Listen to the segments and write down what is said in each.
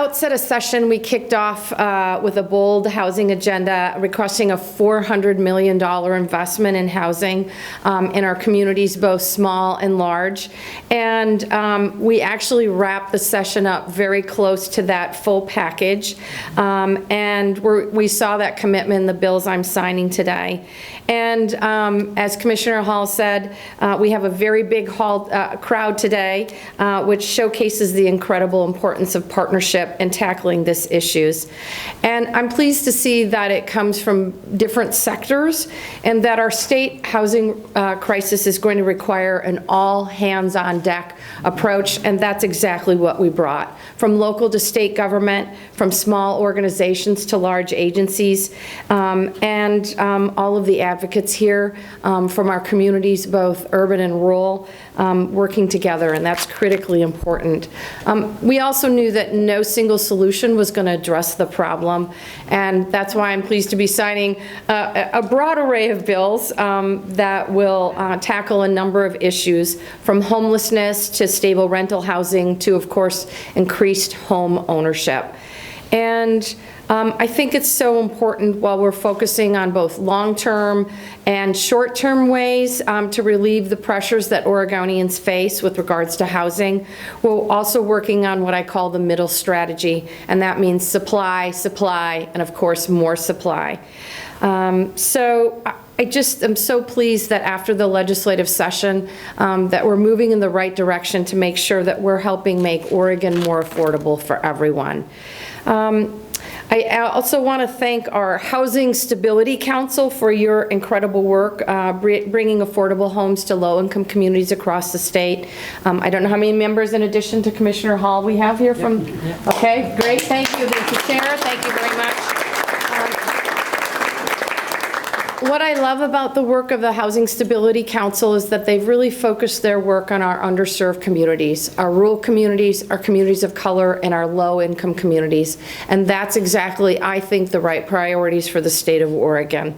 outset of session, we kicked off with a bold housing agenda, requesting a $400 million investment in housing in our communities, both small and large. And we actually wrapped the session up very close to that full package. And we saw that commitment in the bills I'm signing today. And as Commissioner Hall said, we have a very big crowd today, which showcases the incredible importance of partnership in tackling these issues. And I'm pleased to see that it comes from different sectors and that our state housing crisis is going to require an all hands on deck approach, and that's exactly what we brought. From local to state government, from small organizations to large agencies, and all of the advocates here from our communities, both urban and rural, working together, and that's critically important. We also knew that no single solution was going to address the problem, and that's why I'm pleased to be signing a broad array of bills that will tackle a number of issues, from homelessness to stable rental housing to, of course, increased home ownership. And I think it's so important, while we're focusing on both long-term and short-term ways to relieve the pressures that Oregonians face with regards to housing, we're also working on what I call the middle strategy, and that means supply, supply, and of course more supply. So I just am so pleased that after the legislative session that we're moving in the right direction to make sure that we're helping make Oregon more affordable for everyone. I also want to thank our Housing Stability Council for your incredible work bringing affordable homes to low-income communities across the state. I don't know how many members in addition to Commissioner Hall we have here from. Yep. Okay, great, thank you. Thank you, Sarah, thank you very much. What I love about the work of the Housing Stability Council is that they've really focused their work on our underserved communities, our rural communities, our communities of color, and our low-income communities. And that's exactly, I think, the right priorities for the state of Oregon.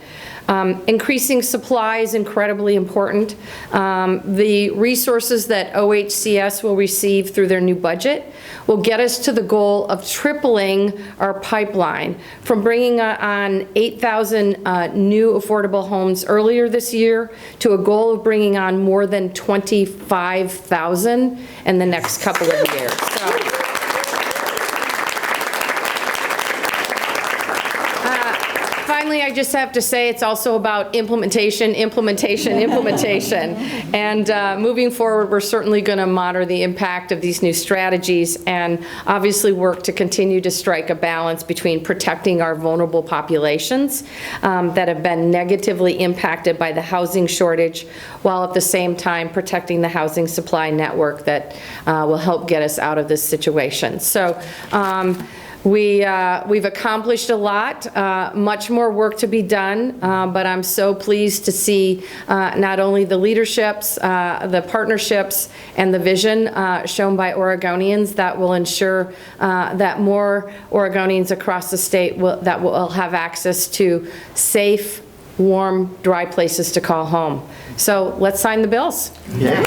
Increasing supply is incredibly important. The resources that OHCS will receive through their new budget will get us to the goal of tripling our pipeline, from bringing on 8,000 new affordable homes earlier this year to a goal of bringing on more than 25,000 in the next couple of years. Finally, I just have to say it's also about implementation. And moving forward, we're certainly going to monitor the impact of these new strategies and obviously work to continue to strike a balance between protecting our vulnerable populations that have been negatively impacted by the housing shortage, while at the same time protecting the housing supply network that will help get us out of this situation. So. We've accomplished a lot, much more work to be done, but I'm so pleased to see not only the leaderships, the partnerships, and the vision shown by Oregonians that will ensure that more Oregonians across the state will have access to safe, warm, dry places to call home. So let's sign the bills. Yeah.